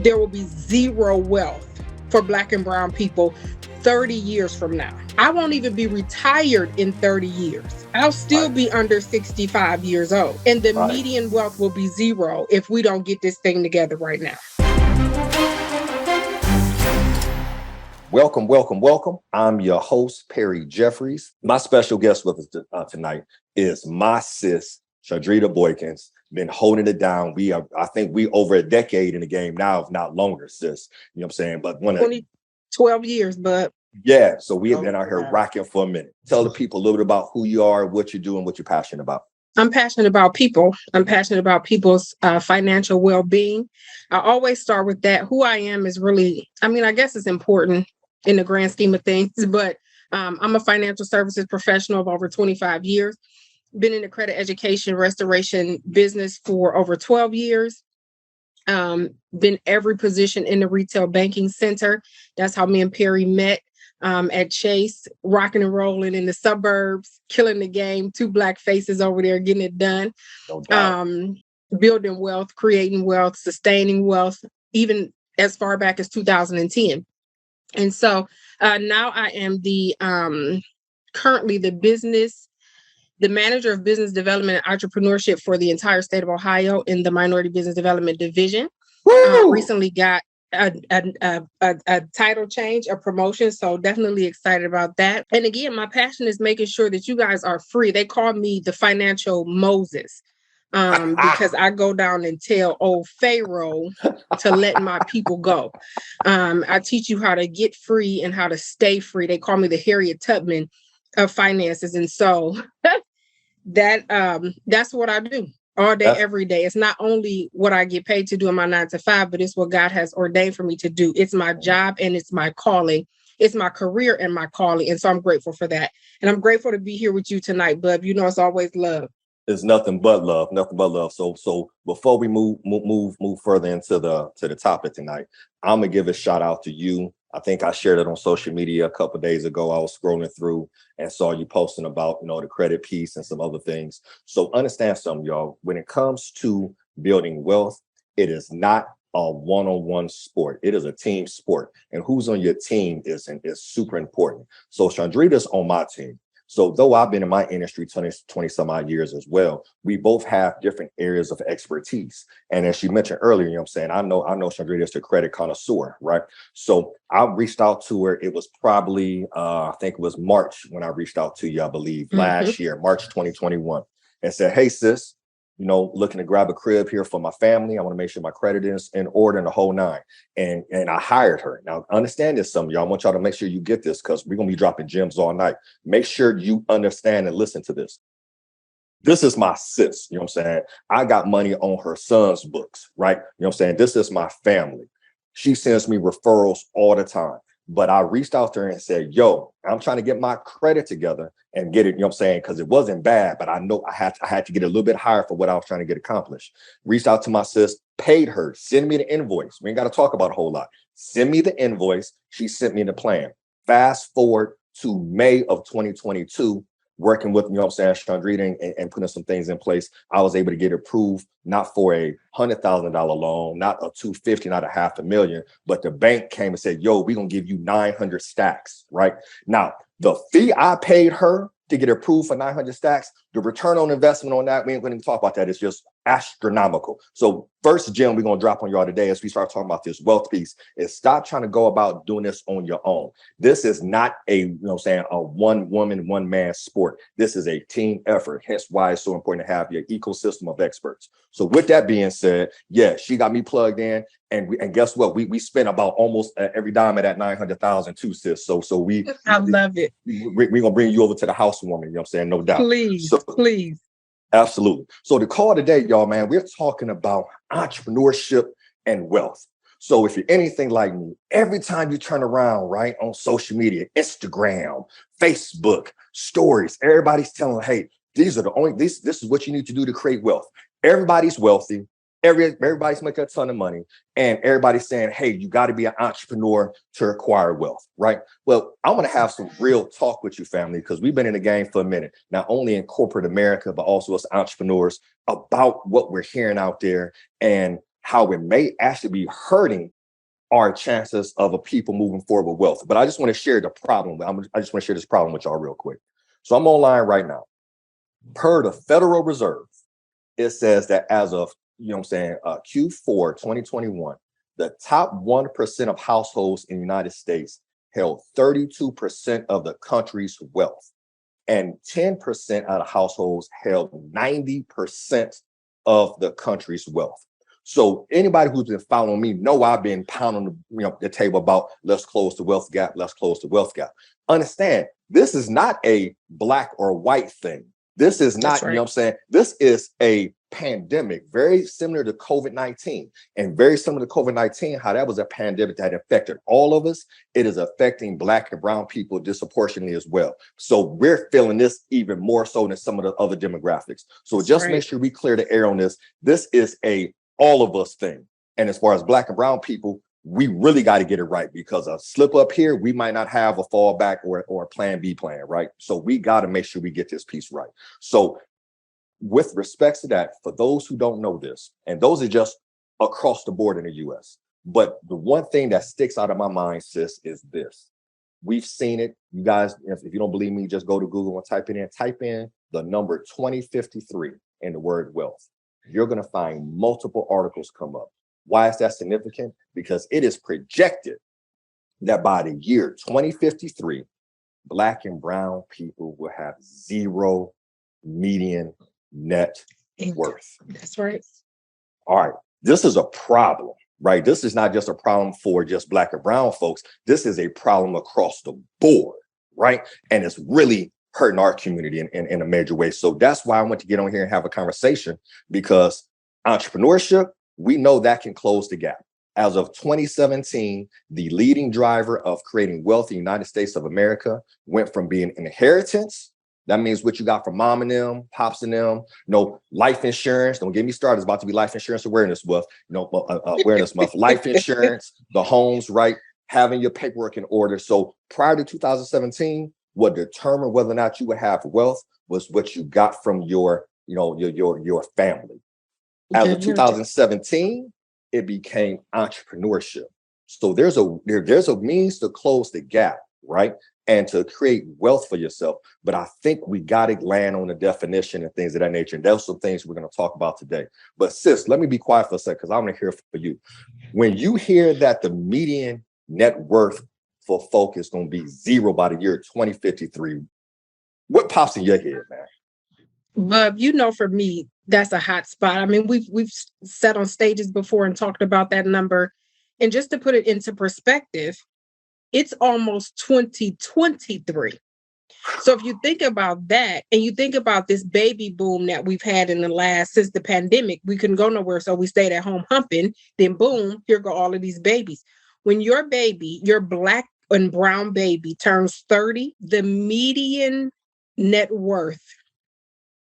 there will be zero wealth for Black and brown people 30 years from now. I won't even be retired in 30 years. I'll still be under 65 years old. And the median wealth will be zero if we don't get this thing together right now. Welcome, welcome, welcome. I'm your host, Perry Jeffries. My special guest with us tonight is my sis, Shaundretta Boykins. Been holding it down. I think we over a decade in the game now, if not longer, sis. You know what I'm saying? But 12 years, but yeah. So we have been out here rocking for a minute. Tell the people a little bit about who you are, what you do, and what you're passionate about. I'm passionate about people. I'm passionate about people's financial well-being. I always start with that. Who I am is really, I guess it's important in the grand scheme of things, but I'm a financial services professional of over 25 years. Been in the credit education restoration business for over 12 years. Been every position in the retail banking center. That's how me and Perry met at Chase, rocking and rolling in the suburbs, killing the game, 2 Black faces over there getting it done. Building wealth, creating wealth, sustaining wealth, even as far back as 2010. And so now I am currently the manager of business development and entrepreneurship for the entire state of Ohio in the Minority Business Development Division. Recently got a title change, a promotion. So definitely excited about that. And again, my passion is making sure that you guys are free. They call me the financial Moses. Because I go down and tell old Pharaoh to let my people go. I teach you how to get free and how to stay free. They call me the Harriet Tubman of finances. And so that's what I do all day, every day. It's not only what I get paid to do in my 9 to 5, but it's what God has ordained for me to do. It's my job and it's my calling. It's my career and my calling. And so I'm grateful for that. And I'm grateful to be here with you tonight, bub. You know, it's always love. It's nothing but love, nothing but love. So before we move further into the topic tonight, I'm gonna give a shout out to you. I think I shared it on social media a couple of days ago. I was scrolling through and saw you posting about, the credit piece and some other things. So understand something, y'all. When it comes to building wealth, it is not a one-on-one sport. It is a team sport, and who's on your team is super important. So Shaundretta's on my team. So though I've been in my industry 20 some odd years as well, we both have different areas of expertise. And as she mentioned earlier, I know Shaundretta is the credit connoisseur, right? So I reached out to her. It was probably, I think it was March when I reached out to you, I believe, last year, March 2021, and said, hey, sis, looking to grab a crib here for my family. I want to make sure my credit is in order and the whole 9. And I hired her. Now, understand this, some of y'all. I want y'all to make sure you get this because we're going to be dropping gems all night. Make sure you understand and listen to this. This is my sis. You know what I'm saying? I got money on her son's books, right? You know what I'm saying? This is my family. She sends me referrals all the time. But I reached out to her and said, yo, I'm trying to get my credit together and get it, because it wasn't bad, but I know I had to get a little bit higher for what I was trying to get accomplished. Reached out to my sis, paid her, send me the invoice. We ain't got to talk about a whole lot. Send me the invoice. She sent me the plan. Fast forward to May of 2022, working with, Shaundretta and putting some things in place. I was able to get approved, not for a $100,000 loan, not a $250,000, not a $500,000, but the bank came and said, yo, we're going to give you 900 stacks, right? Now, the fee I paid her to get approved for 900 stacks, the return on investment on that, we ain't going to even talk about that. It's just astronomical. So first gem we're going to drop on y'all today as we start talking about this wealth piece is stop trying to go about doing this on your own. This is not a one woman, one man sport. This is a team effort. Hence why it's so important to have your ecosystem of experts. So with that being said, yeah, she got me plugged in. And guess what? We spent about almost every dime of that 900,000 too, sis. So I love it. We're gonna bring you over to the housewarming, no doubt. Please. Absolutely. So the call today, y'all, man, we're talking about entrepreneurship and wealth. So if you're anything like me, every time you turn around, right, on social media, Instagram, Facebook, stories, everybody's telling, hey, this is what you need to do to create wealth. Everybody's wealthy. Everybody's making a ton of money, and everybody's saying, hey, you got to be an entrepreneur to acquire wealth, right? Well, I'm going to have some real talk with you, family, because we've been in the game for a minute, not only in corporate America, but also as entrepreneurs, about what we're hearing out there and how it may actually be hurting our chances of a people moving forward with wealth. But I just want to share the problem. I just want to share this problem with y'all real quick. So I'm online right now. Per the Federal Reserve, it says that as of, Q4 2021, the top 1% of households in the United States held 32% of the country's wealth, and 10% of the households held 90% of the country's wealth. So anybody who's been following me know I've been pounding the table about let's close the wealth gap, let's close the wealth gap. Understand, this is not a black or white thing. This is not, right. This is a pandemic, very similar to COVID-19, and very similar to COVID-19, how that was a pandemic that affected all of us. It is affecting Black and brown people disproportionately as well. So we're feeling this even more so than some of the other demographics. So just make sure we clear the air on this. This is a all of us thing. And as far as Black and brown people, we really got to get it right, because a slip up here, we might not have a fallback or a plan B plan, right? So we got to make sure we get this piece right. So with respect to that, for those who don't know this, and those are just across the board in the US, but the one thing that sticks out of my mind, sis, is this. We've seen it. You guys, if you don't believe me, just go to Google and type in the number 2053 in the word wealth. You're going to find multiple articles come up. Why is that significant? Because it is projected that by the year 2053, Black and brown people will have zero median net worth. That's right. All right. This is a problem, right? This is not just a problem for just Black and brown folks. This is a problem across the board, right? And it's really hurting our community in a major way. So that's why I want to get on here and have a conversation, because entrepreneurship, we know that can close the gap. As of 2017, the leading driver of creating wealth in the United States of America went from being an inheritance. That means what you got from mom and them, pops and them. Life insurance. Don't get me started. It's about to be Life Insurance Awareness Month. Awareness Month. Life insurance, the homes, right? Having your paperwork in order. So prior to 2017, what determined whether or not you would have wealth was what you got from your family. As of 2017, it became entrepreneurship. So there's a means to close the gap, right? And to create wealth for yourself. But I think we got to land on the definition and things of that nature. And those are some things we're going to talk about today. But sis, let me be quiet for a second, because I want to hear for you. When you hear that the median net worth for folk is going to be zero by the year 2053, what pops in your head, man? Bub, for me, that's a hot spot. I mean, we've sat on stages before and talked about that number. And just to put it into perspective, it's almost 2023. So if you think about that, and you think about this baby boom that we've had since the pandemic, we couldn't go nowhere. So we stayed at home humping, then boom, here go all of these babies. When your Black and brown baby turns 30, the median net worth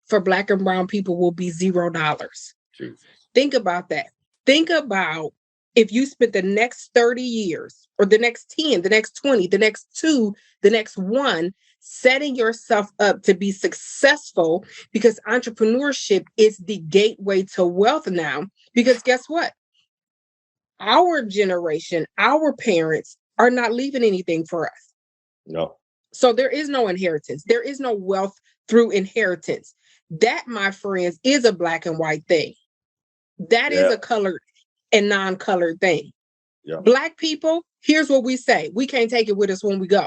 for Black and brown people will be $0. Jesus. Think about that. Think about if you spent the next 30 years, or the next 10, the next 20, the next 2, the next 1, setting yourself up to be successful, because entrepreneurship is the gateway to wealth now. Because guess what? Our generation, our parents are not leaving anything for us. No. So there is no inheritance. There is no wealth through inheritance. That, my friends, is a black and white thing. That is a colored and non-colored thing. Yeah. Black people, here's what we say. We can't take it with us when we go.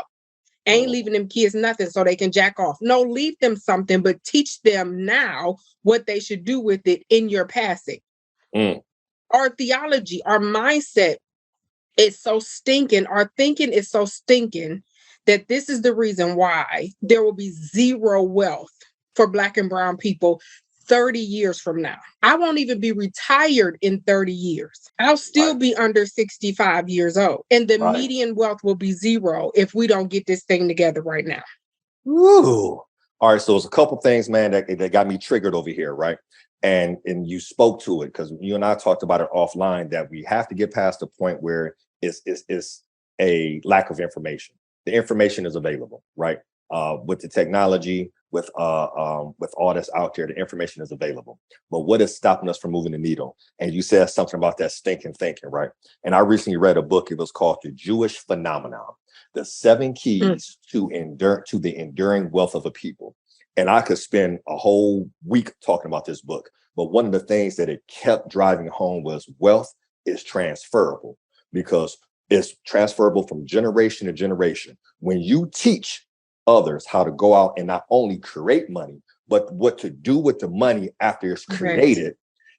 Ain't leaving them kids nothing so they can jack off. No, leave them something, but teach them now what they should do with it in your passing. Our theology, our mindset is so stinking. Our thinking is so stinking that this is the reason why there will be zero wealth for Black and brown people 30 years from now. I won't even be retired in 30 years. I'll still be under 65 years old. And the median wealth will be zero if we don't get this thing together right now. Ooh. All right. So there's a couple things, man, that got me triggered over here, right? And you spoke to it, because you and I talked about it offline, that we have to get past the point where it's a lack of information. The information is available, right? With the technology, with all that's out there. The information is available. But what is stopping us from moving the needle? And you said something about that stinking thinking, right? And I recently read a book. It was called The Jewish Phenomenon: The 7 Keys to the Enduring Wealth of a People. And I could spend a whole week talking about this book. But one of the things that it kept driving home was wealth is transferable, because it's transferable from generation to generation. When you teach others how to go out and not only create money, but what to do with the money after it's created,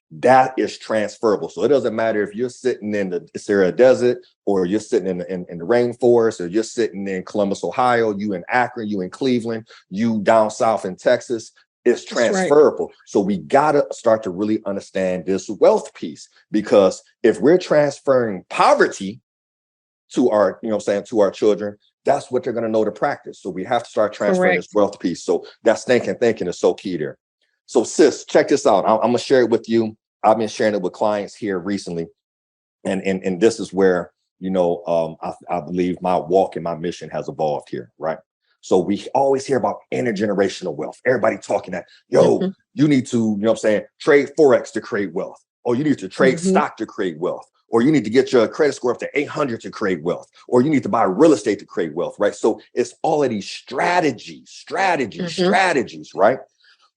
that is transferable. So it doesn't matter if you're sitting in the Sahara Desert, or you're sitting in the rainforest, or you're sitting in Columbus, Ohio, you in Akron, you in Cleveland, you down south in Texas. It's transferable. So we got to start to really understand this wealth piece, because if we're transferring poverty to our, to our children, that's what they're going to know to practice. So we have to start transferring this wealth piece. So that thinking is so key there. So sis, check this out. I'm going to share it with you. I've been sharing it with clients here recently. And this is where, I believe my walk and my mission has evolved here, right? So we always hear about intergenerational wealth. Everybody talking that, you need to, trade Forex to create wealth, or you need to trade stock to create wealth, or you need to get your credit score up to 800 to create wealth, or you need to buy real estate to create wealth, right? So it's all of these strategies, right?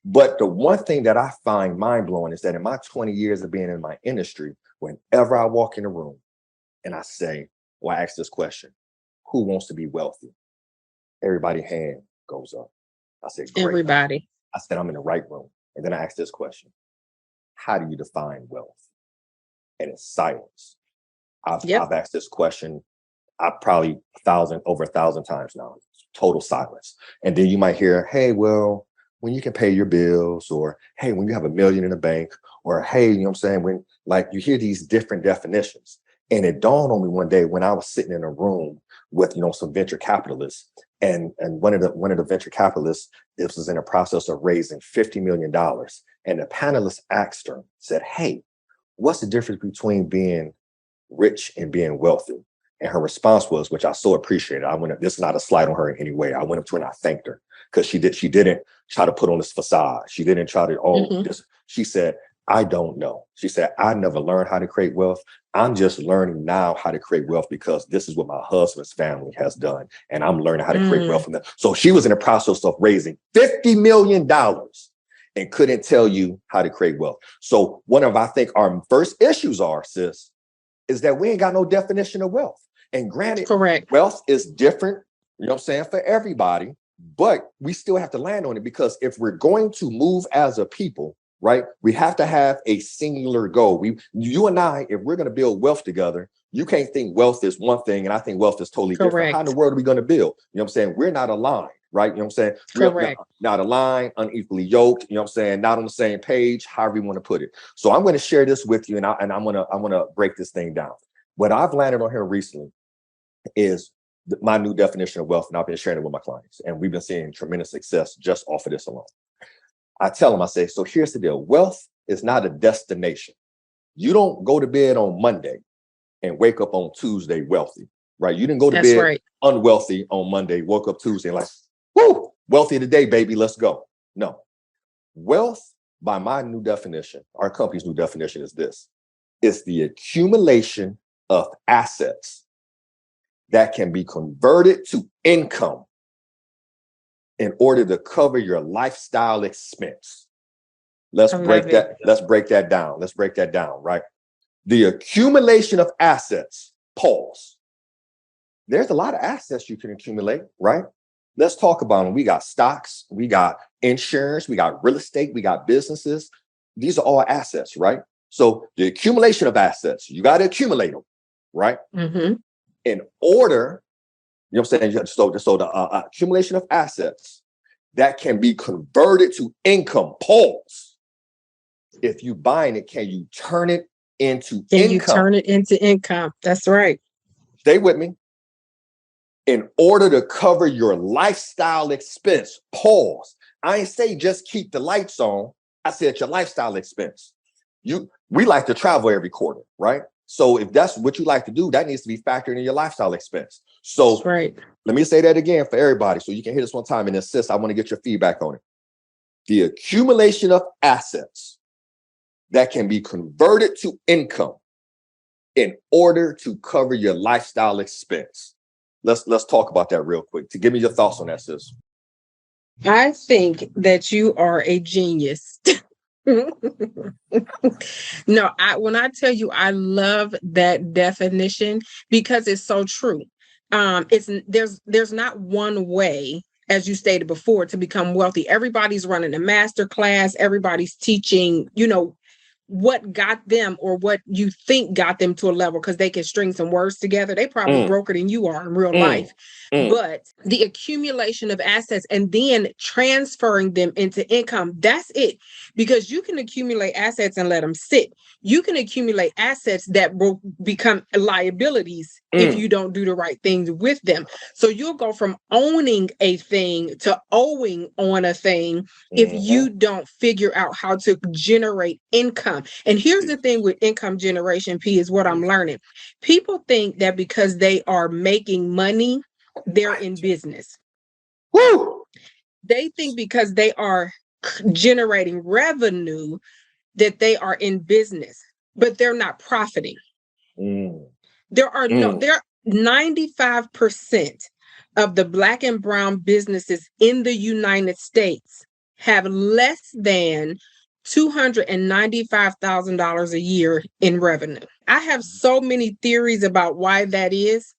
But the one thing that I find mind-blowing is that in my 20 years of being in my industry, whenever I walk in a room and I ask this question, who wants to be wealthy? Everybody's hand goes up. I said, great. Everybody. I said, I'm in the right room. And then I asked this question: how do you define wealth? And it's silence. I've asked this question, probably over 1,000 times now. Total silence. And then you might hear, hey, well, when you can pay your bills, or hey, when you have $1 million in the bank, or hey, when you hear these different definitions. And it dawned on me one day when I was sitting in a room with, some venture capitalists, and one of the venture capitalists, this was in a process of raising $50 million. And the panelists asked her, said, hey, what's the difference between being rich and being wealthy? And her response was, which I so appreciated. This is not a slight on her in any way. I went up to her and I thanked her, because she didn't try to put on this facade. She didn't try to, she said, I don't know. She said, I never learned how to create wealth. I'm just learning now how to create wealth, because this is what my husband's family has done. And I'm learning how to create wealth from them. So she was in the process of raising $50 million and couldn't tell you how to create wealth. So one of, I think, our first issues sis, is that we ain't got no definition of wealth. And granted, wealth is different, for everybody, but we still have to land on it, because if we're going to move as a people, right, we have to have a singular goal. You and I, if we're going to build wealth together, you can't think wealth is one thing and I think wealth is totally different. How in the world are we going to build? We're not aligned, right? We're not aligned, unequally yoked, not on the same page, however you want to put it. So I'm going to share this with you, and I'm going to break this thing down. What I've landed on here recently is my new definition of wealth, and I've been sharing it with my clients, and we've been seeing tremendous success just off of this alone. I tell them, I say, so here's the deal. Wealth is not a destination. You don't go to bed on Monday and wake up on Tuesday wealthy, right? You didn't go to bed unwealthy on Monday, woke up Tuesday and woo, wealthy today, baby, let's go. No. Wealth, by my new definition, our company's new definition, is this. It's the accumulation of assets that can be converted to income in order to cover your lifestyle expense. Let's break that down, right? The accumulation of assets, pause. There's a lot of assets you can accumulate, right? Let's talk about them. We got stocks, we got insurance, we got real estate, we got businesses. These are all assets, right? So the accumulation of assets, you got to accumulate them, right? In order, so the accumulation of assets that can be converted to income, pause. If you buying it, can you turn it into income? That's right. Stay with me. In order to cover your lifestyle expense, pause. I ain't say just keep the lights on. I said your lifestyle expense. We like to travel every quarter, right? So if that's what you like to do, that needs to be factored in your lifestyle expense. So That's right. Let me say that again for everybody so you can hear this one time and insist. I want to get your feedback on it. The accumulation of assets that can be converted to income in order to cover your lifestyle expense. Let's talk about that real quick. To give me your thoughts on that, sis. I think that you are a genius. No, when I tell you I love that definition because it's so true. There's not one way, as you stated before, to become wealthy. Everybody's running a master class, everybody's teaching, what got them or what you think got them to a level because they can string some words together. They probably broker than you are in real life. But the accumulation of assets and then transferring them into income, that's it. Because you can accumulate assets and let them sit. You can accumulate assets that will become liabilities if you don't do the right things with them. So you'll go from owning a thing to owing on a thing if you don't figure out how to generate income. And here's the thing with income generation, P, is what I'm learning. People think that because they are making money, they're in business. Woo! They think because they are generating revenue that they are in business, but they're not profiting. There are 95% of the Black and brown businesses in the United States have less than $295,000 a year in revenue. I have so many theories about why that is.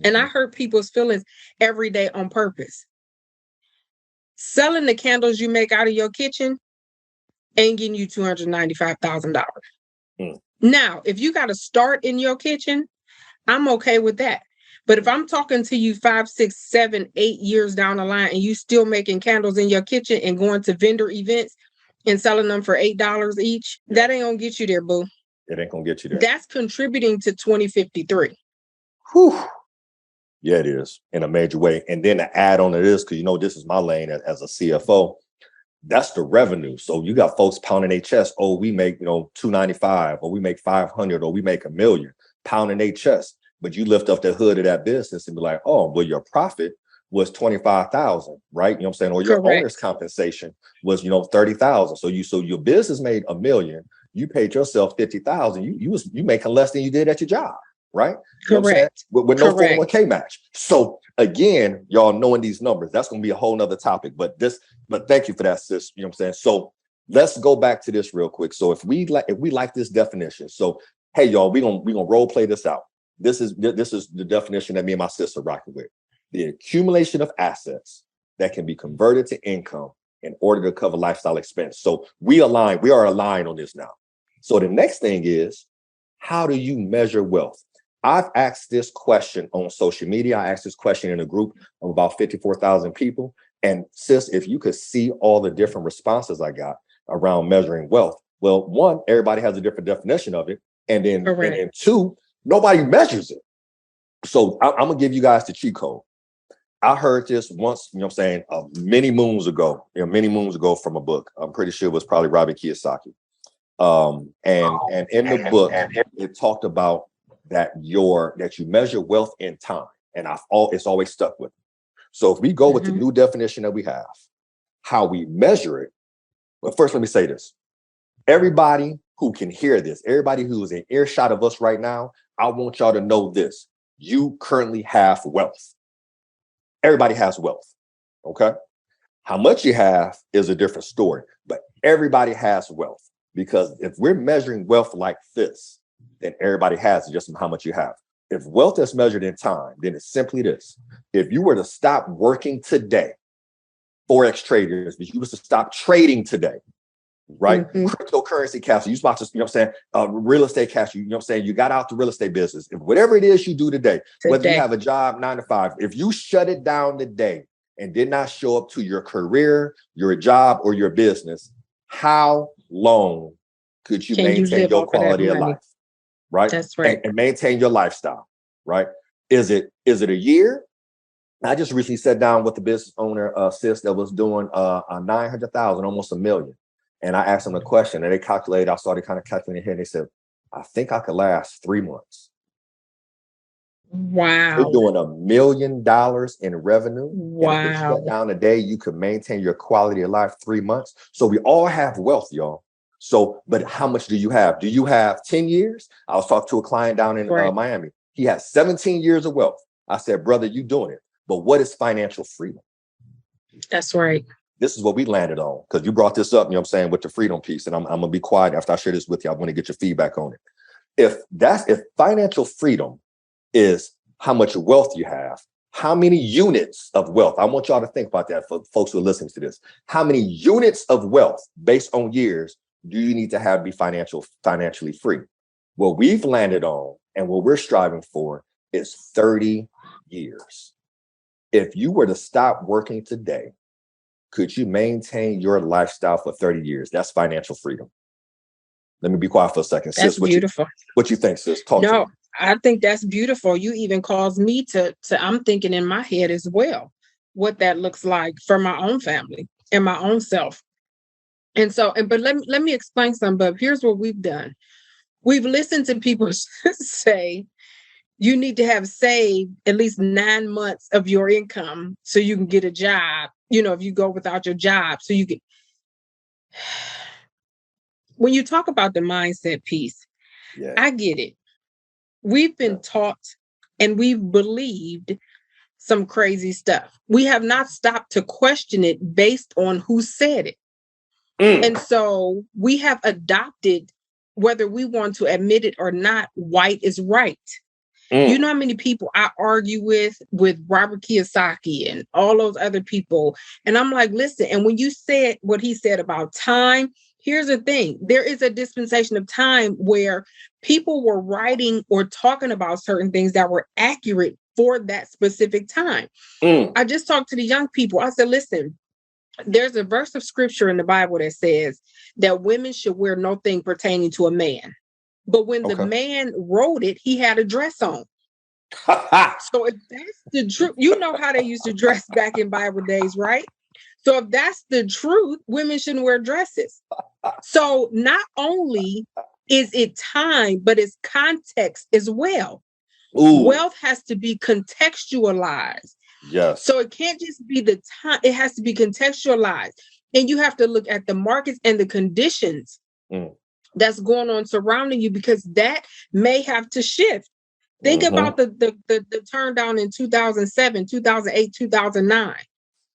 And I hurt people's feelings every day on purpose. Selling the candles you make out of your kitchen ain't getting you $295,000. Now, if you got to start in your kitchen, I'm okay with that. But if I'm talking to you 5, 6, 7, 8 years down the line and you still making candles in your kitchen and going to vendor events and selling them for $8 each, that ain't gonna get you there, boo. It ain't gonna get you there. That's contributing to 2053. Whew. Yeah, it is in a major way. And then to add on to this, because this is my lane as a CFO, that's the revenue. So you got folks pounding their chest. Oh, we make $295, or we make $500, or we make $1 million, pounding their chest. But you lift up the hood of that business and be like, oh, well, your profit was 25,000, right? You know what I'm saying? Or your owner's compensation was, 30,000. So your business made $1 million. You paid yourself 50,000. You making less than you did at your job, right? You know what I'm saying? With no 401k match. So again, y'all knowing these numbers, that's going to be a whole nother topic. But thank you for that, sis. You know what I'm saying? So let's go back to this real quick. So if we like this definition, so hey, y'all, we gonna role play this out. This is the definition that me and my sister rocking with. The accumulation of assets that can be converted to income in order to cover lifestyle expense. So we are aligned on this now. So the next thing is, how do you measure wealth? I've asked this question on social media. I asked this question in a group of about 54,000 people. And sis, if you could see all the different responses I got around measuring wealth, well, one, everybody has a different definition of it. And then and two, nobody measures it. So I'm going to give you guys the cheat code. I heard this once, many moons ago from a book. I'm pretty sure it was probably Robert Kiyosaki. And in the book, it talked about that you measure wealth in time. And it's always stuck with me. So if we go with the new definition that we have, how we measure it. But first, let me say this. Everybody who can hear this, everybody who is in earshot of us right now, I want y'all to know this. You currently have wealth. Everybody has wealth. Okay. How much you have is a different story, but everybody has wealth, because if we're measuring wealth like this, then everybody has just how much you have. If wealth is measured in time, then it's simply this. If you were to stop working today, Forex traders, if you were to stop trading today, right? Cryptocurrency cash, you about to, real estate cash, you got out the real estate business. If whatever it is you do today, whether you have a job 9 to 5, if you shut it down today and did not show up to your career, your job, or your business, how long could you maintain your quality of life? Right? That's right. And maintain your lifestyle, right? Is it a year? I just recently sat down with the business owner, sis, that was doing 900,000, almost $1 million. And I asked them a question and they calculated, I started kind of calculating here, and they said, I think I could last 3 months. You're Wow. doing $1 million in revenue. And if it Wow. shut down today, you could maintain your quality of life 3 months. So we all have wealth, y'all. So, but how much do you have? Do you have 10 years? I was talking to a client down in Right. Miami. He has 17 years of wealth. I said, brother, you doing it. But what is financial freedom? That's right. This is what we landed on, because you brought this up, you know what I'm saying, with the freedom piece. And I'm going to be quiet after I share this with you. I want to get your feedback on it. If financial freedom is how much wealth you have, how many units of wealth? I want y'all to think about that for folks who are listening to this. How many units of wealth based on years do you need to have to be financially free? What we've landed on and what we're striving for is 30 years. If you were to stop working today, could you maintain your lifestyle for 30 years? That's financial freedom. Let me be quiet for a second. That's Sis, beautiful. What you think, sis? Talk to me. I think that's beautiful. You even caused me to I'm thinking in my head as well, what that looks like for my own family and my own self. And so, but let me explain something. But here's what we've done. We've listened to people say you need to have saved at least 9 months of your income so you can get a job. You know, if you go without your job, so you can. When you talk about the mindset piece, I get it. We've been taught and we've believed some crazy stuff. We have not stopped to question it based on who said it. And so we have adopted, whether we want to admit it or not, white is right. You know how many people I argue with Robert Kiyosaki and all those other people. And I'm like, listen, and when you said what he said about time, here's the thing. There is a dispensation of time where people were writing or talking about certain things that were accurate for that specific time. I just talked to the young people. I said, listen, there's a verse of scripture in the Bible that says that women should wear no thing pertaining to a man. But when the man wrote it, he had a dress on. So if that's the truth, you know how they used to dress back in Bible days, right? So if that's the truth, women shouldn't wear dresses. So not only is it time, but it's context as well. Wealth has to be contextualized. Yes. So it can't just be the time, it has to be contextualized. And you have to look at the markets and the conditions that's going on surrounding you, because that may have to shift. Think about the turn down in 2007, 2008, 2009,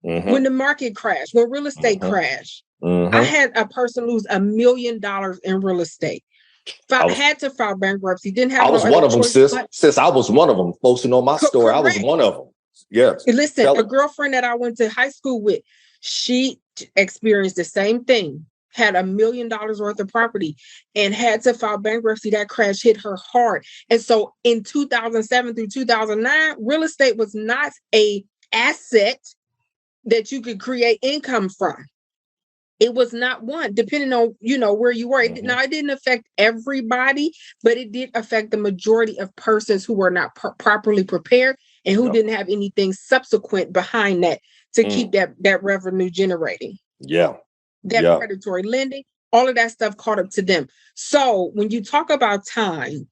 when the market crashed, when real estate crashed. I had a person lose $1 million in real estate. Had to file bankruptcy. Didn't have. I was one of them, sis. Sis, I was one of them. Folks who know my story, I was one of them. Yes. Listen, a girlfriend that I went to high school with, she experienced the same thing. Had $1 million worth of property and had to file bankruptcy. That crash hit her hard. And so in 2007 through 2009, real estate was not an asset that you could create income from. It was not one, depending on, where you were. Now, it didn't affect everybody, but it did affect the majority of persons who were not properly prepared and who didn't have anything subsequent behind that to keep that revenue generating. That predatory lending, all of that stuff caught up to them. So when you talk about time,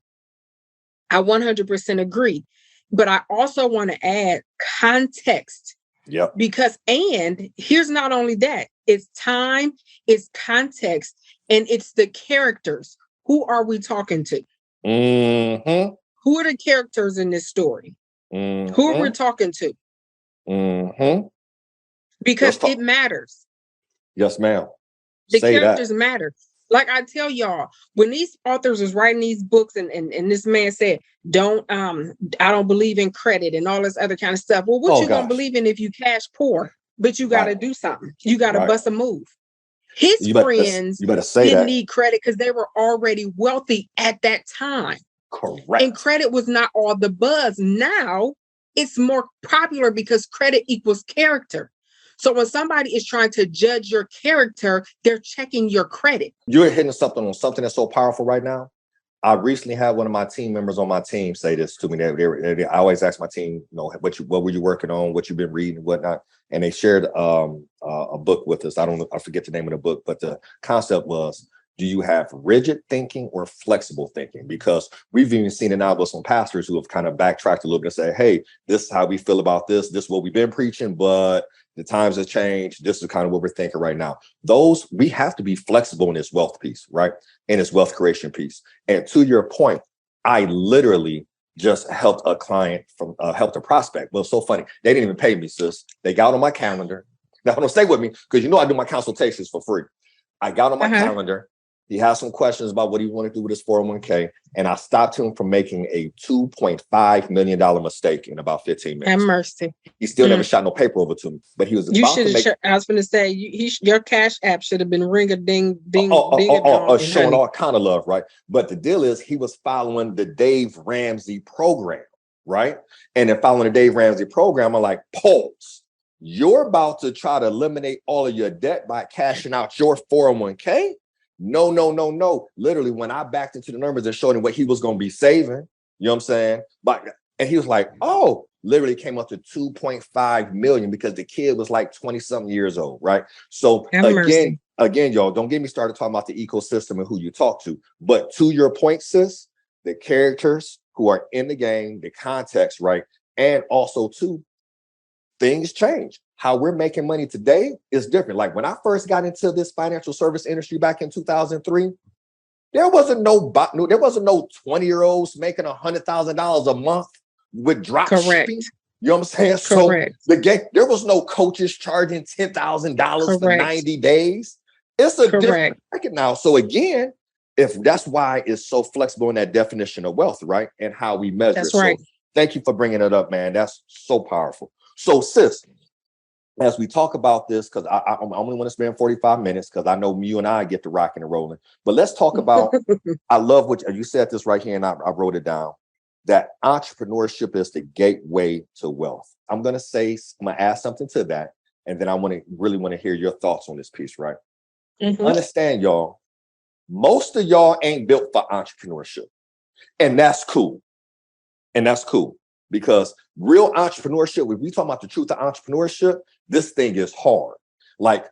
I 100% agree. But I also want to add context. Because, and here's not only that, it's time, it's context, and it's the characters. Who are we talking to? Who are the characters in this story? Who are we talking to? Because it matters. Yes, ma'am. The characters matter. Like I tell y'all, when these authors was writing these books and this man said, I don't believe in credit and all this other kind of stuff. Well, what you gonna believe in if you cash poor, but you got to do something. You got to bust a move. His friends didn't need credit because they were already wealthy at that time. Correct. And credit was not all the buzz. Now it's more popular because credit equals character. So when somebody is trying to judge your character, they're checking your credit. You're hitting something that's so powerful right now. I recently had one of my team members on my team say this to me. I always ask my team, what were you working on, what you've been reading, whatnot. And they shared a book with us. I forget the name of the book, but the concept was Do you have rigid thinking or flexible thinking? Because we've even seen it now with some pastors who have kind of backtracked a little bit and say, hey, this is how we feel about this. This is what we've been preaching, but the times have changed. This is kind of what we're thinking right now. We have to be flexible in this wealth piece, right? In this wealth creation piece. And to your point, I literally just helped a client helped a prospect. Well, it's so funny. They didn't even pay me, sis. They got on my calendar. Now, don't stay with me because I do my consultations for free. I got on my calendar. He has some questions about what he wanted to do with his 401k. And I stopped him from making a $2.5 million mistake in about 15 minutes. Have mercy. He still never shot no paper over to me, but he was about to make. I was going to say, your Cash App should have been ring-a-ding, ding, showing all kind of love, right? But the deal is he was following the Dave Ramsey program, right? And then following the Dave Ramsey program, I'm like, pause. You're about to try to eliminate all of your debt by cashing out your 401k? No. Literally, when I backed into the numbers and showed him what he was going to be saving, you know what I'm saying? And he was like, oh, literally came up to 2.5 million because the kid was like 20 something years old, right? So again, y'all, don't get me started talking about the ecosystem and who you talk to. But to your point, sis, the characters who are in the game, the context, right? And also too, things change. How we're making money today is different. Like when I first got into this financial service industry back in 2003, there wasn't no 20-year-olds making $100,000 a month with drop shipping. You know what I'm saying? Correct. So there was no coaches charging $10,000 for 90 days. It's a different market now. So again, if that's why it's so flexible in that definition of wealth, right? And how we measure that's it. Right. So thank you for bringing it up, man. That's so powerful. So sis, as we talk about this, because I only want to spend 45 minutes because I know you and I get to rocking and rolling. But let's talk about, I love what you said this right here and I wrote it down, that entrepreneurship is the gateway to wealth. I'm going to add something to that. And then I really want to hear your thoughts on this piece, right? Understand, y'all, most of y'all ain't built for entrepreneurship. And that's cool. Because real entrepreneurship, if we talk about the truth of entrepreneurship, this thing is hard. Like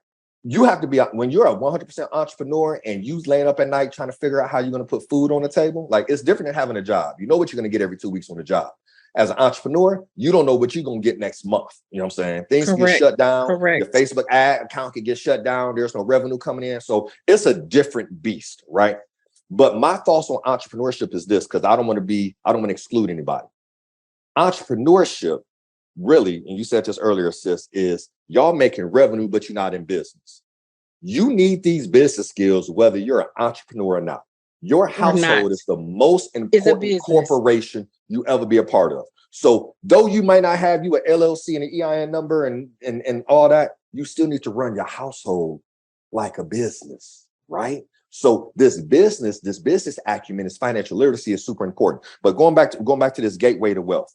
you have to be, when you're a 100% entrepreneur and you laying up at night trying to figure out how you're going to put food on the table, like it's different than having a job. You know what you're going to get every 2 weeks on the job. As an entrepreneur, you don't know what you're going to get next month. You know what I'm saying? Things get shut down. Your Facebook ad account can get shut down. There's no revenue coming in. So it's a different beast, right? But my thoughts on entrepreneurship is this, because I don't want to exclude anybody. Entrepreneurship, really, and you said this earlier, sis, is y'all making revenue, but you're not in business. You need these business skills, whether you're an entrepreneur or not. Your household is the most important corporation you ever be a part of. So though you might not have you an LLC and an EIN number and all that, you still need to run your household like a business, right? So this business acumen, this financial literacy is super important. But going back to this gateway to wealth,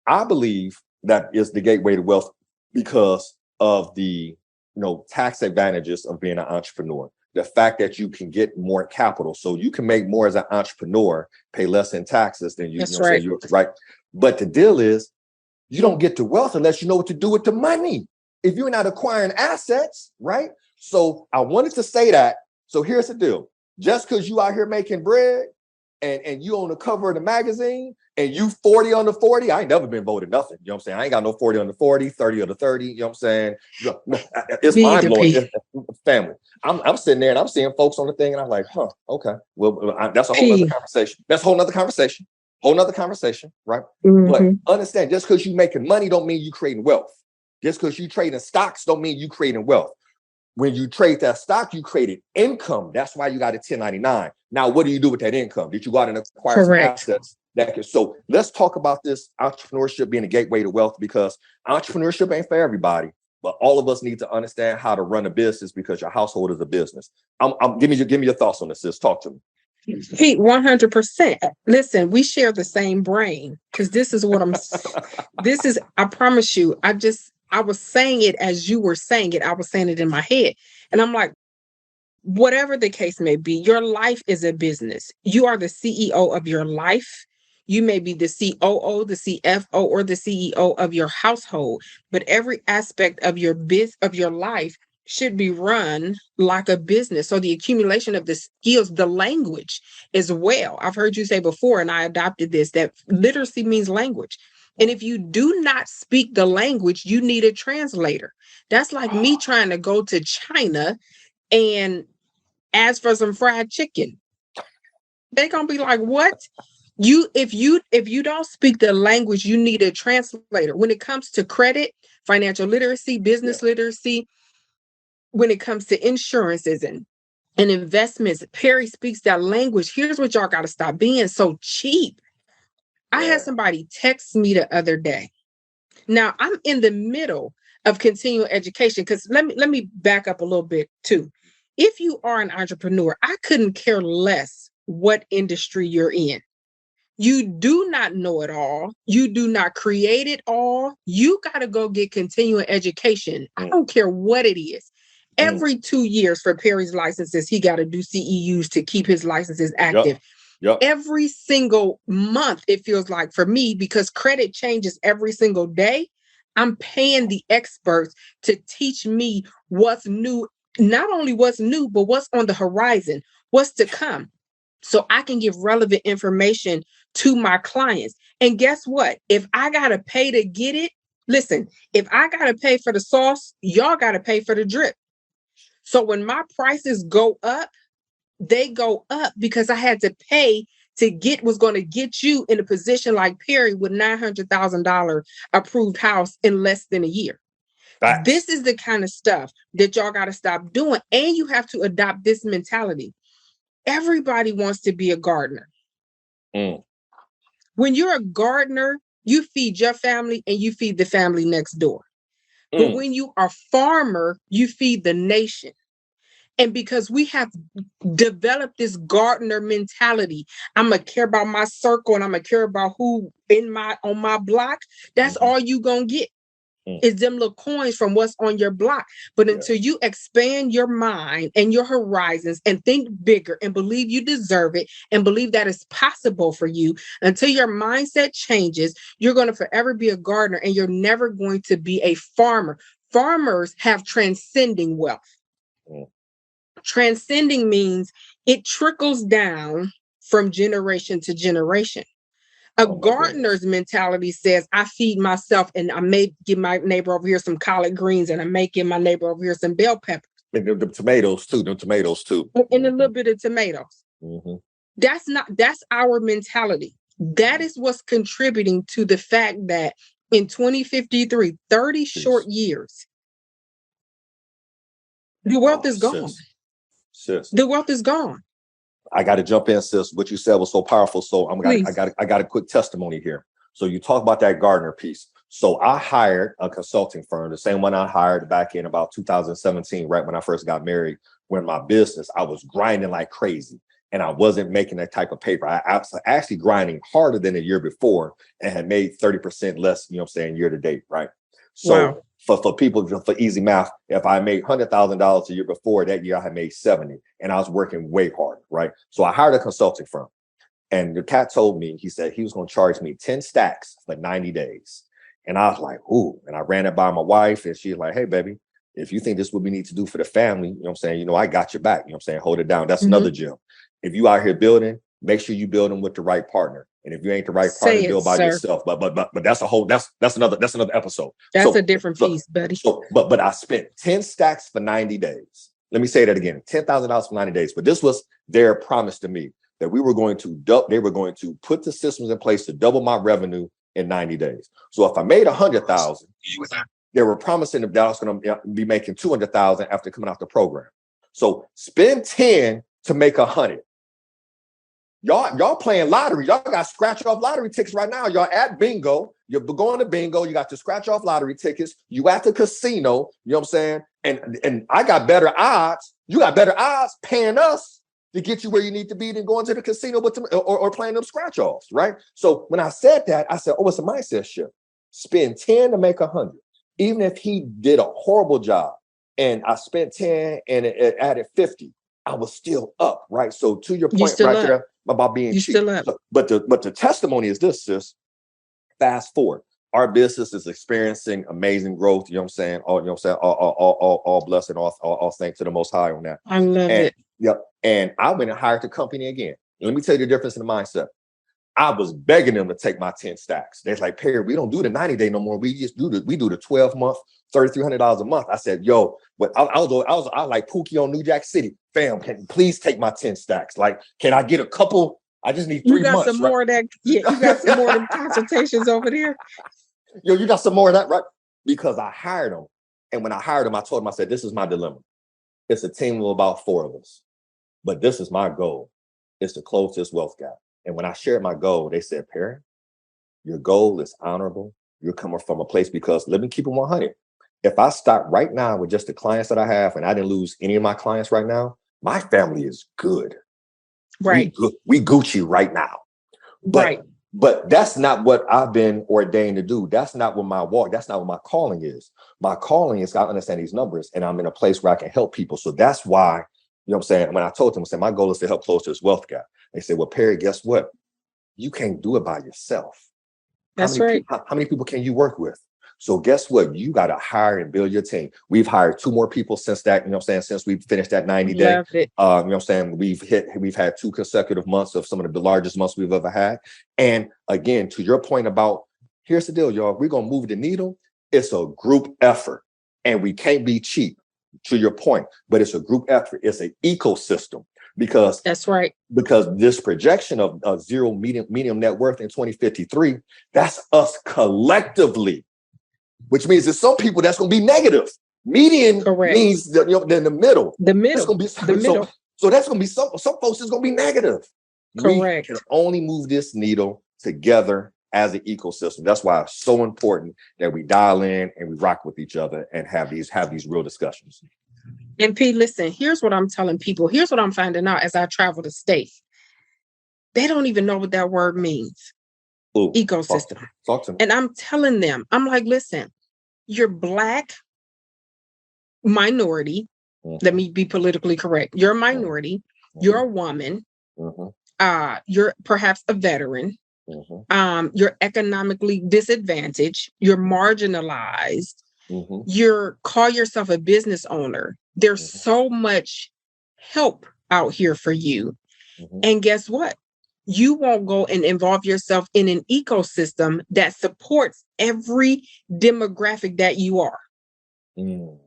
I believe that is the gateway to wealth because of the tax advantages of being an entrepreneur. The fact that you can get more capital, so you can make more as an entrepreneur, pay less in taxes than you. That's right. Right. But the deal is, you don't get to wealth unless you know what to do with the money. If you're not acquiring assets, right? So I wanted to say that. So here's the deal: just because you out here making bread and you on the cover of the magazine and you 40 under 40, I ain't never been voted nothing. You know what I'm saying? I ain't got no 40 under 40, 30 under 30. You know what I'm saying? It's mind blowing. Family. I'm sitting there and I'm seeing folks on the thing and I'm like, okay. Well, that's a whole other conversation. That's a whole other conversation. Right? But understand, just because you making money don't mean you creating wealth. Just because you trading stocks don't mean you creating wealth. When you trade that stock, you created income. That's why you got a 1099. Now, what do you do with that income? Did you go out and acquire some assets? So let's talk about this entrepreneurship being a gateway to wealth, because entrepreneurship ain't for everybody, but all of us need to understand how to run a business because your household is a business. Give me your thoughts on this, sis. Talk to me. Pete, 100%. Listen, we share the same brain because this is what I promise you, I was saying it as you were saying it. I was saying it in my head. And I'm like, whatever the case may be, your life is a business. You are the CEO of your life. You may be the COO, the CFO, or the CEO of your household, but every aspect of your life should be run like a business. So the accumulation of the skills, the language as well. I've heard you say before, and I adopted this, that literacy means language. And if you do not speak the language, you need a translator. That's like me trying to go to China and ask for some fried chicken. They're gonna be like, what? If you don't speak the language, you need a translator. When it comes to credit, financial literacy, business literacy, when it comes to insurances and investments, Perry speaks that language. Here's what y'all got to stop being so cheap. I had somebody text me the other day. Now I'm in the middle of continuing education, because let me back up a little bit too. If you are an entrepreneur, I couldn't care less what industry you're in. You do not know it all. You do not create it all. You got to go get continuing education. I don't care what it is. Every 2 years for Perry's licenses, he got to do CEUs to keep his licenses active. Yep. Every single month, it feels like for me, because credit changes every single day, I'm paying the experts to teach me what's new, not only what's new, but what's on the horizon, what's to come, so I can give relevant information to my clients. And guess what? If I got to pay to get it, listen, if I got to pay for the sauce, y'all got to pay for the drip. So when my prices go up, they go up because I had to pay to get what's going to get you in a position like Perry with $900,000 approved house in less than a year. Facts. This is the kind of stuff that y'all got to stop doing. And you have to adopt this mentality. Everybody wants to be a gardener. When you're a gardener, you feed your family and you feed the family next door. But when you are a farmer, you feed the nation. And because we have developed this gardener mentality, I'm gonna care about my circle and I'm gonna care about who on my block. That's all you gonna get is them little coins from what's on your block. But until you expand your mind and your horizons and think bigger and believe you deserve it and believe that it's possible for you, until your mindset changes, you're going to forever be a gardener and you're never going to be a farmer. Farmers have transcending wealth. Transcending means it trickles down from generation to generation. A gardener's mentality says, I feed myself and I may give my neighbor over here some collard greens and I may give my neighbor over here some bell peppers. And the tomatoes too. And a little bit of tomatoes. That's our mentality. That is what's contributing to the fact that in 2053, 30 short years, the wealth is gone. Sis. The wealth is gone. I got to jump in, sis. What you said was so powerful. So I got a quick testimony here. So you talk about that gardener piece. So I hired a consulting firm, the same one I hired back in about 2017, right when I first got married. When my business, I was grinding like crazy and I wasn't making that type of paper. I was actually grinding harder than the year before and had made 30% less, year to date, right? So for people, for easy math, if I made $100,000 a year before, that year I had made 70 and I was working way harder, right? So I hired a consulting firm and the cat told me, he said he was going to charge me 10 stacks for 90 days. And I was like, ooh, and I ran it by my wife and she's like, hey, baby, if you think this is what we need to do for the family, I got your back, hold it down. That's another gem. If you out here building, make sure you building with the right partner. And if you ain't the right partner, build by yourself. But that's another episode. That's a different piece, buddy. But I spent 10 stacks for 90 days. Let me say that again, $10,000 for 90 days. But this was their promise to me that they were going to put the systems in place to double my revenue in 90 days. So if I made 100,000, they were promising that I was going to be making 200,000 after coming out the program. So spend 10 to make 100. Y'all playing lottery. Y'all got scratch off lottery tickets right now. Y'all at bingo. You're going to bingo. You got to scratch off lottery tickets. You at the casino. You know what I'm saying? And I got better odds. You got better odds paying us to get you where you need to be than going to the casino with them or playing them scratch offs, right? So when I said that, I said, oh, it's a mindset shift. Spend 10 to make 100. Even if he did a horrible job and I spent 10 and it added 50, I was still up, right? So to your point right there about being cheap. But the testimony is this, sis. Fast forward. our business is experiencing amazing growth. You know what I'm saying? All, you know what I'm saying? All blessing, all thanks to the Most High on that. I love it. Yep. And I went and hired the company again. Let me tell you the difference in the mindset. I was begging them to take my 10 stacks. They're like, Perry, we don't do the 90-day no more. We do the 12-month, $3,300 a month. I said, yo, but I was like Pookie on New Jack City. Fam, can you please take my 10 stacks? Like, can I get a couple? I just need 3 months. Some more of that. Yeah, you got some more of them consultations over there. Yo, you got some more of that, right? Because I hired them. And when I hired them, I told them, I said, this is my dilemma. It's a team of about 4 of us. But this is my goal, is to close this wealth gap. And when I shared my goal, they said, Perry, your goal is honorable. You're coming from a place, because let me keep it 100. If I start right now with just the clients that I have, and I didn't lose any of my clients right now, my family is good. Right. We Gucci right now. But that's not what I've been ordained to do. That's not what my walk, that's not what my calling is. My calling is, I understand these numbers, and I'm in a place where I can help people. So that's why, you know what I'm saying? When I told them, I said, my goal is to help close this wealth gap. They said, well, Perry, guess what? You can't do it by yourself. That's right. How many people can you work with? So guess what? You got to hire and build your team. We've hired 2 more people since that, you know what I'm saying, since we finished that 90-day. Love it. You know what I'm saying? We've had 2 consecutive months of some of the largest months we've ever had. And again, to your point about, here's the deal, y'all, we're going to move the needle. It's a group effort, and we can't be cheap, to your point, but it's a group effort. It's an ecosystem. Because that's right. Because this projection of zero medium net worth in 2053, that's us collectively, which means there's some people that's going to be negative. Median means in the middle. The middle. It's going to be the middle. So that's going to be some folks is going to be negative. Correct. We can only move this needle together as an ecosystem. That's why it's so important that we dial in and we rock with each other and have these real discussions. And P, listen, here's what I'm telling people. Here's what I'm finding out as I travel the state. They don't even know what that word means. Ooh, ecosystem. Talk to me. And I'm telling them, I'm like, listen, you're Black minority. Mm-hmm. Let me be politically correct. You're a minority. Mm-hmm. You're a woman. Mm-hmm. You're perhaps a veteran. Mm-hmm. You're economically disadvantaged. You're marginalized. Mm-hmm. You call yourself a business owner. There's mm-hmm. so much help out here for you. Mm-hmm. And guess what? You won't go and involve yourself in an ecosystem that supports every demographic that you are. Mm.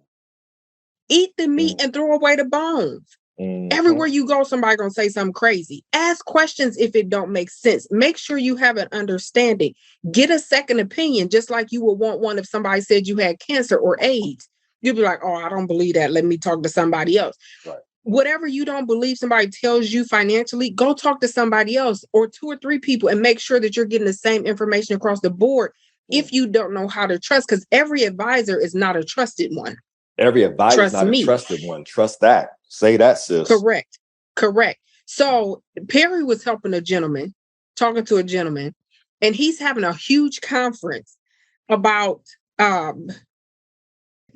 Eat the meat and throw away the bones. Mm-hmm. Everywhere you go, somebody gonna say something crazy. Ask questions if it don't make sense. Make sure you have an understanding. Get a second opinion, just like you would want one if somebody said you had cancer or AIDS. You'd be like, oh, I don't believe that. Let me talk to somebody else. Right. Whatever you don't believe somebody tells you financially, go talk to somebody else or 2 or 3 people and make sure that you're getting the same information across the board. If you don't know how to trust, because every advisor is not a trusted one. Every advisor is not a trusted one. Trust that. Say that, sis. Correct. So Perry was helping talking to a gentleman, and he's having a huge conference about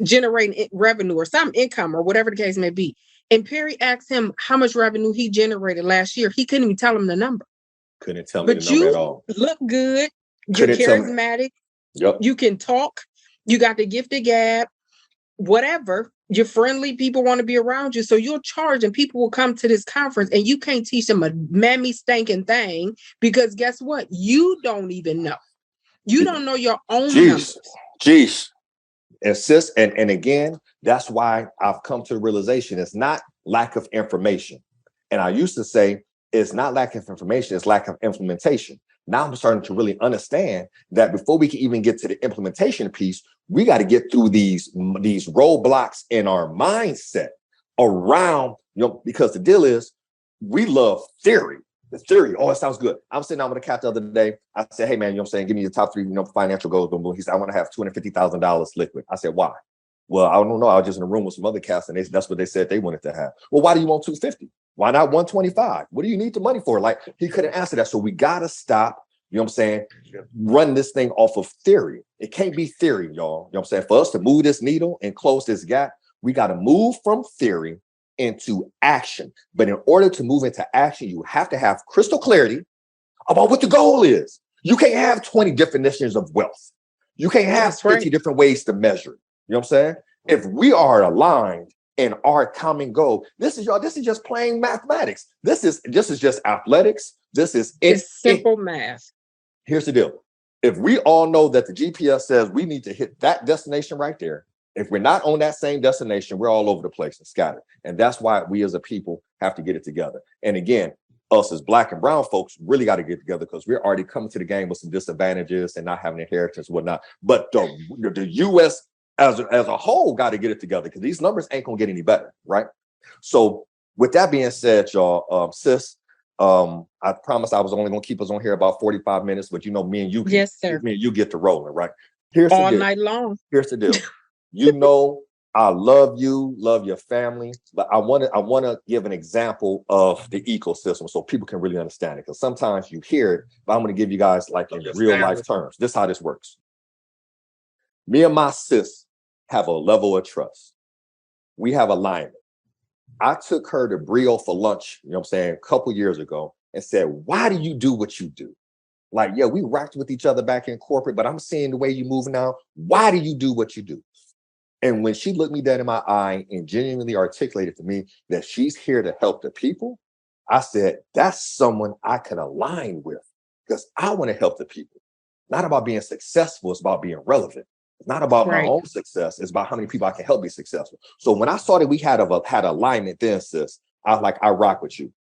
generating revenue or some income or whatever the case may be. And Perry asked him how much revenue he generated last year. He couldn't even tell him the number. Couldn't tell me the number at all. Look good. You're charismatic. Yep. You can talk. You got the gift of gab. Whatever. You're friendly. People want to be around you. So you'll charge and people will come to this conference and you can't teach them a mammy stinking thing because guess what? You don't even know. You don't know your own numbers. Jeez. And sis, and again, that's why I've come to the realization it's not lack of information. And I used to say it's not lack of information, it's lack of implementation. Now I'm starting to really understand that before we can even get to the implementation piece, we got to get through these roadblocks in our mindset around, because the deal is we love theory. The theory, oh, it sounds good. I was sitting down with a cat the other day. I said, hey, man, you know what I'm saying? Give me your top 3, financial goals. Boom, boom. He said, I want to have $250,000 liquid. I said, why? Well, I don't know. I was just in a room with some other cats and that's what they said they wanted to have. Well, why do you want 250? Why not 125? What do you need the money for? Like, he couldn't answer that. So we got to stop, run this thing off of theory. It can't be theory, y'all. You know what I'm saying? For us to move this needle and close this gap, we got to move from theory into action. But in order to move into action, you have to have crystal clarity about what the goal is. You can't have 20 definitions of wealth. You can't have 50 different ways to measure it. You know what I'm saying? If we are aligned in our common goal, this is just plain mathematics. This is just athletics. It's simple math. Here's the deal. If we all know that the GPS says we need to hit that destination right there, if we're not on that same destination, we're all over the place and scattered. And that's why we as a people have to get it together. And again, us as Black and brown folks really got to get together, because we're already coming to the game with some disadvantages and not having inheritance and whatnot. But the U.S. as a whole got to get it together, because these numbers ain't going to get any better, right? So with that being said, y'all, sis, I promised I was only going to keep us on here about 45 minutes, but me and you, yes, sir. Me and you get to rolling, right? All night long. Here's the deal. I love you, love your family, but I want to give an example of the ecosystem so people can really understand it. Because sometimes you hear it, but I'm going to give you guys like in real life terms. This is how this works. Me and my sis have a level of trust. We have alignment. I took her to Brio for lunch, a couple years ago, and said, why do you do what you do? Like, yeah, we rocked with each other back in corporate, but I'm seeing the way you move now. Why do you do what you do? And when she looked me dead in my eye and genuinely articulated to me that she's here to help the people, I said, that's someone I can align with, because I want to help the people. Not about being successful, it's about being relevant. It's not about my own success. It's about how many people I can help be successful. So when I saw that we had alignment then, sis, I was like, I rock with you.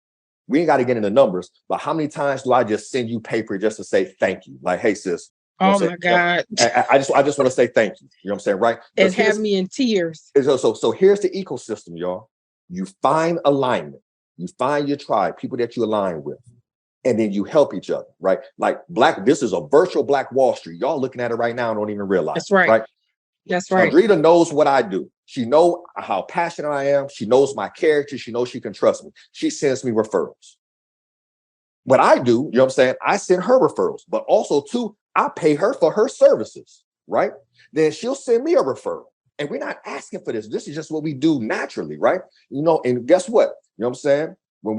We ain't got to get into numbers, but how many times do I just send you paper just to say thank you? Like, hey, sis. Oh my God. I just want to say thank you. You know what I'm saying? Right? It had me in tears. So here's the ecosystem, y'all. You find alignment. You find your tribe, people that you align with, and then you help each other, right? Like this is a virtual Black Wall Street. Y'all looking at it right now and don't even realize. That's right. Right? That's right. Shaundretta knows what I do. She knows how passionate I am. She knows my character. She knows she can trust me. She sends me referrals. What I do, you know what I'm saying? I send her referrals, but also too, I pay her for her services, right? Then she'll send me a referral. And we're not asking for this. This is just what we do naturally, right? And guess what? You know what I'm saying? When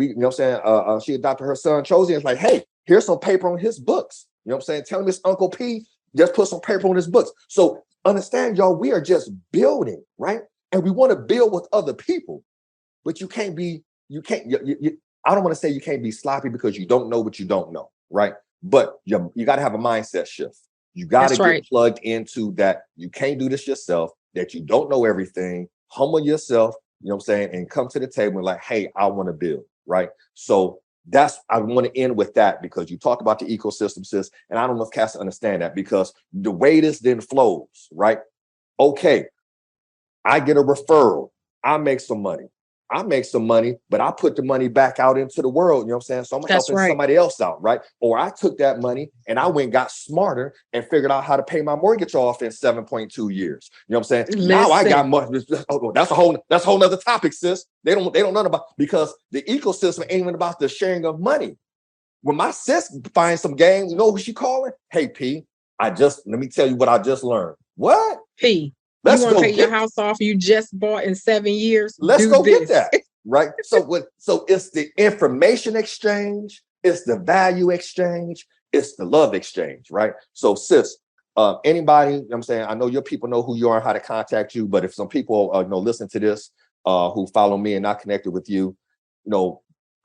she adopted her son, Chosen, it's like, hey, here's some paper on his books. You know what I'm saying? Tell him this Uncle P just put some paper on his books. So understand, y'all, we are just building, right? And we want to build with other people, but I don't want to say you can't be sloppy because you don't know what you don't know, right? But you got to have a mindset shift. You got to get plugged into that. You can't do this yourself, that you don't know everything. Humble yourself, you know what I'm saying? And come to the table and like, hey, I want to build, right? So I want to end with that, because you talked about the ecosystem, sis. And I don't know if Cass understand that, because the way this then flows, right? Okay, I get a referral. I make some money. But I put the money back out into the world, you know what I'm saying? So I'm helping somebody else out, right? Or I took that money and I went and got smarter and figured out how to pay my mortgage off in 7.2 years. You know what I'm saying? Listen. Now I got money. Oh, that's a whole nother topic, sis. They don't know about, because the ecosystem ain't even about the sharing of money. When my sis finds some game, you know who she calling? Hey, P, let me tell you what I just learned. What? P. You want to pay your house off you just bought in 7 years? Let's go get that, right? So it's the information exchange, it's the value exchange, it's the love exchange, right? So sis, anybody, you know what I'm saying, I know your people know who you are and how to contact you, but if some people listen to this who follow me and not connected with you,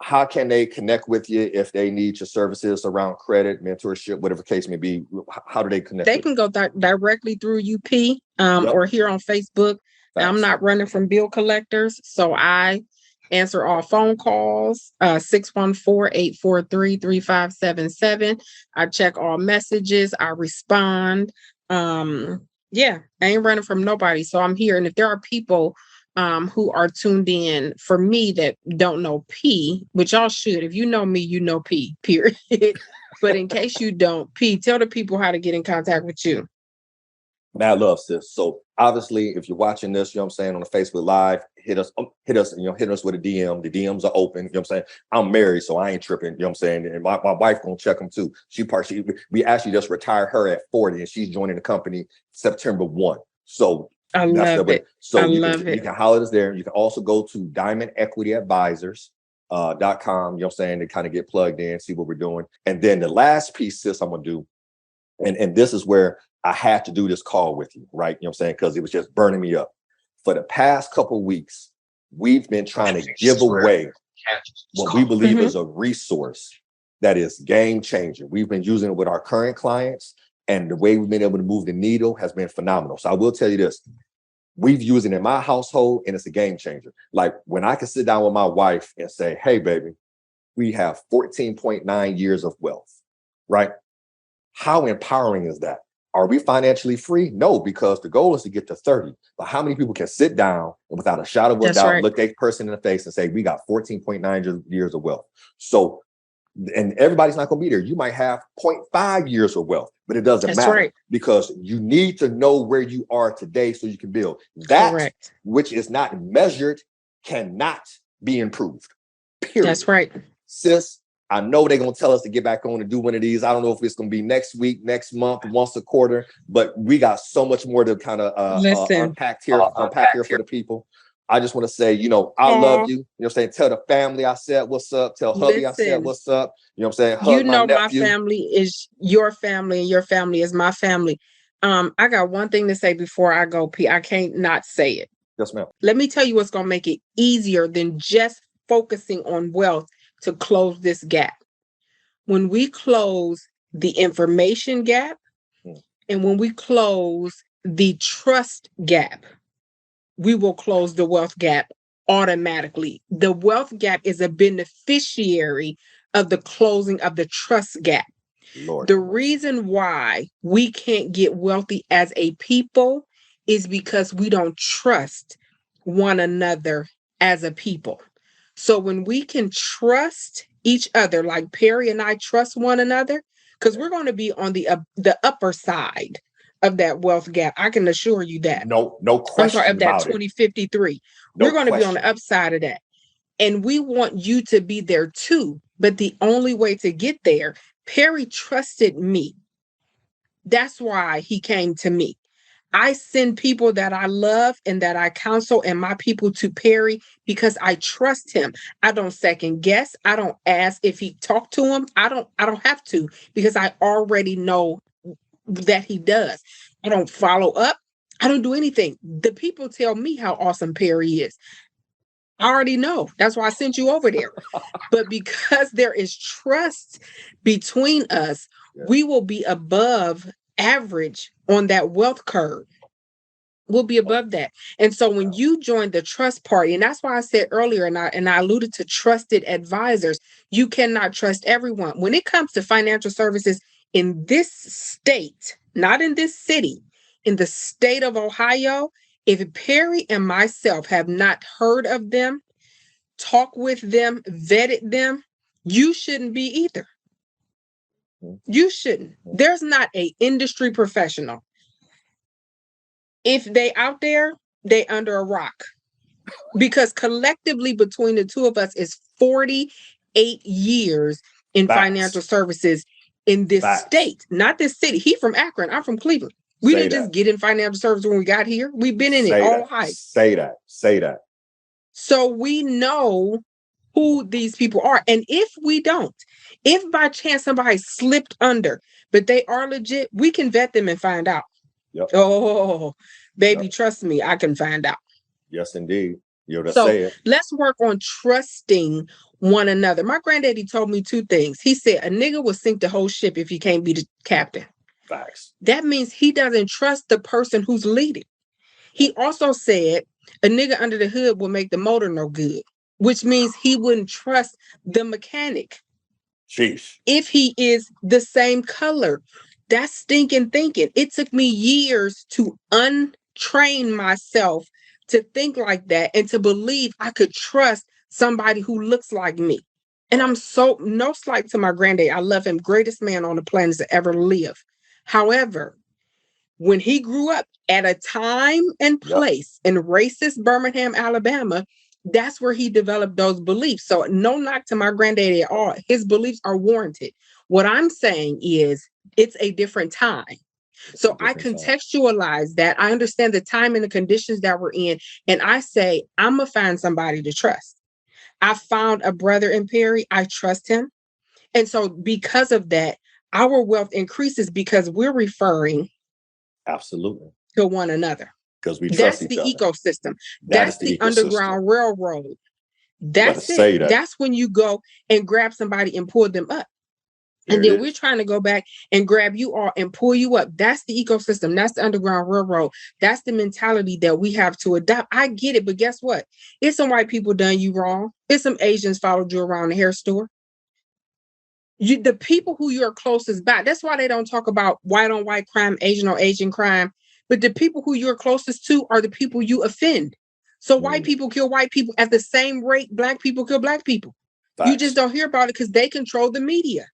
how can they connect with you if they need your services around credit, mentorship, whatever the case may be? How do they connect? They can go directly through UP or here on Facebook. I'm not running from bill collectors, so I answer all phone calls, 614-843-3577. I check all messages. I respond. I ain't running from nobody. So I'm here. And if there are people who are tuned in for me that don't know P, which y'all should. If you know me, you know P, period. But in case you don't, P, tell the people how to get in contact with you. Mad love, sis. So obviously, if you're watching this, you know what I'm saying, on the Facebook Live, hit us with a DM. The DMs are open. You know what I'm saying? I'm married, so I ain't tripping. You know what I'm saying? And my wife gonna check them too. We actually just retired her at 40, and she's joining the company September 1. So I love it. So you can holler at us there. You can also go to diamondequityadvisors.com, you know what I'm saying, to kind of get plugged in, see what we're doing. And then the last piece, sis, I'm gonna do, and this is where I had to do this call with you, right? You know what I'm saying? Because it was just burning me up. For the past couple of weeks, we've been trying to give away what we believe is a resource that is game changing. We've been using it with our current clients, and the way we've been able to move the needle has been phenomenal. So I will tell you this. We've used it in my household, and it's a game changer. Like when I can sit down with my wife and say, hey, baby, we have 14.9 years of wealth, right? How empowering is that? Are we financially free? No, because the goal is to get to 30. But how many people can sit down and without a shadow of a doubt, look that person in the face and say, we got 14.9 years of wealth. So, and everybody's not going to be there. You might have 0.5 years of wealth, but it doesn't matter because you need to know where you are today so you can build. That which is not measured cannot be improved. Period. That's right. Sis, I know they're going to tell us to get back on and do one of these. I don't know if it's going to be next week, next month, once a quarter, but we got so much more to kind of unpack here for the people. I just want to say, you know, I love you. You know what I'm saying? Tell the family I said what's up. Tell hubby I said what's up. You know what I'm saying? Hug you know my family is your family and your family is my family. I got one thing to say before I go, P. I can't not say it. Yes, ma'am. Let me tell you what's going to make it easier than just focusing on wealth to close this gap. When we close the information gap and when we close the trust gap, we will close the wealth gap automatically. The wealth gap is a beneficiary of the closing of the trust gap. Lord. The reason why we can't get wealthy as a people is because we don't trust one another as a people. So when we can trust each other, like Perry and I trust one another, because we're going to be on the upper side of that wealth gap. I can assure you that. No question. I'm sorry, of that 2053. We're going to be on the upside of that. And we want you to be there too. But the only way to get there, Perry trusted me. That's why he came to me. I send people that I love and that I counsel and my people to Perry because I trust him. I don't second guess. I don't ask if he talked to him. I don't have to because I already know that he does. I don't follow up. I don't do anything. The people tell me how awesome Perry is. I already know. That's why I sent you over there. But because there is trust between us, we will be above average on that wealth curve. We'll be above that. And so when you join the trust party, and that's why I said earlier, and I alluded to trusted advisors, you cannot trust everyone. When it comes to financial services in this state, not in this city, in the state of Ohio, if Perry and myself have not heard of them, talked with them, vetted them, you shouldn't be either. You shouldn't. There's not an industry professional. If they out there, they under a rock. Because collectively between the two of us is 48 years in financial services in this state, not this city. He from Akron, I'm from Cleveland. We didn't just get in financial services when we got here. We've been in it all life. Say that. So we know who these people are. And if we don't, if by chance somebody slipped under, but they are legit, we can vet them and find out. Yep. Oh, baby, trust me, I can find out. Yes, indeed. So let's work on trusting one another. My granddaddy told me two things. He said, a nigga will sink the whole ship if he can't be the captain. Facts. That means he doesn't trust the person who's leading. He also said, a nigga under the hood will make the motor no good, which means he wouldn't trust the mechanic. Sheesh. If he is the same color. That's stinking thinking. It took me years to untrain myself to think like that and to believe I could trust somebody who looks like me. And I'm so, no slight to my granddad. I love him. Greatest man on the planet to ever live. However, when he grew up at a time and place in racist Birmingham, Alabama, that's where he developed those beliefs. So no knock to my granddaddy at all. His beliefs are warranted. What I'm saying is it's a different time. So I contextualize that. I understand the time and the conditions that we're in. And I say, I'm going to find somebody to trust. I found a brother in Perry. I trust him. And so because of that, our wealth increases because we're referring Absolutely. to one another. Because we trust That's each the other. ecosystem. That That's is the the Underground Railroad. That's say it. that. That's when you go and grab somebody and pull them up. There And then it we're is. trying to go back and grab you all and pull you up. That's the ecosystem. That's the Underground Railroad. That's the mentality that we have to adopt. I get it, but guess what? It's some white people done you wrong. It's some Asians followed you around the hair store. The people who you're closest by, that's why they don't talk about white on white crime, Asian on Asian crime. But the people who you're closest to are the people you offend. So white people kill white people at the same rate black people kill black people. Facts. You just don't hear about it because they control the media.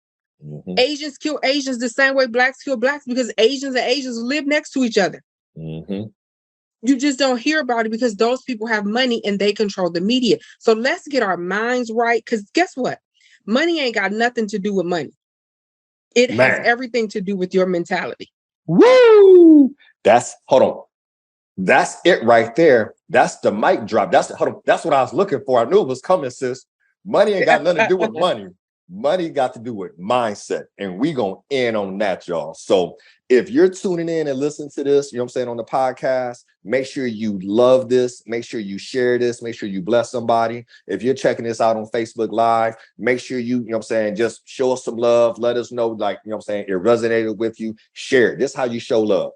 Asians kill Asians the same way blacks kill blacks because Asians and Asians live next to each other. You just don't hear about it because those people have money and they control the media. So let's get our minds right, because guess what? Money ain't got nothing to do with money. It has everything to do with your mentality. Woo! Hold on. That's it right there. That's the mic drop. That's what I was looking for. I knew it was coming, sis. Money ain't got nothing to do with money. Money got to do with mindset. And we gonna end on that, y'all. So if you're tuning in and listening to this, you know what I'm saying, on the podcast, make sure you love this. Make sure you share this. Make sure you bless somebody. If you're checking this out on Facebook Live, make sure you know what I'm saying, just show us some love. Let us know, like, you know what I'm saying, it resonated with you. Share it. This is how you show love.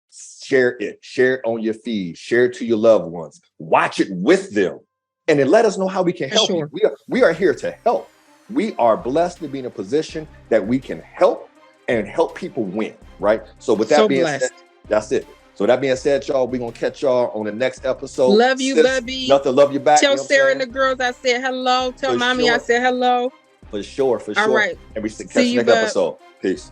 Share it on your feed, share it to your loved ones, watch it with them, and then let us know how we can help you. We are here to help. We are blessed to be in a position that we can help and help people win, right? So with that being said, that's it. So that being said, y'all, we're gonna catch y'all on the next episode. Love you, Bubby. Nothing, love you back. Tell you know Sarah and the girls I said hello. Tell mommy I said hello. For sure. All right. And we catch you next episode. Peace.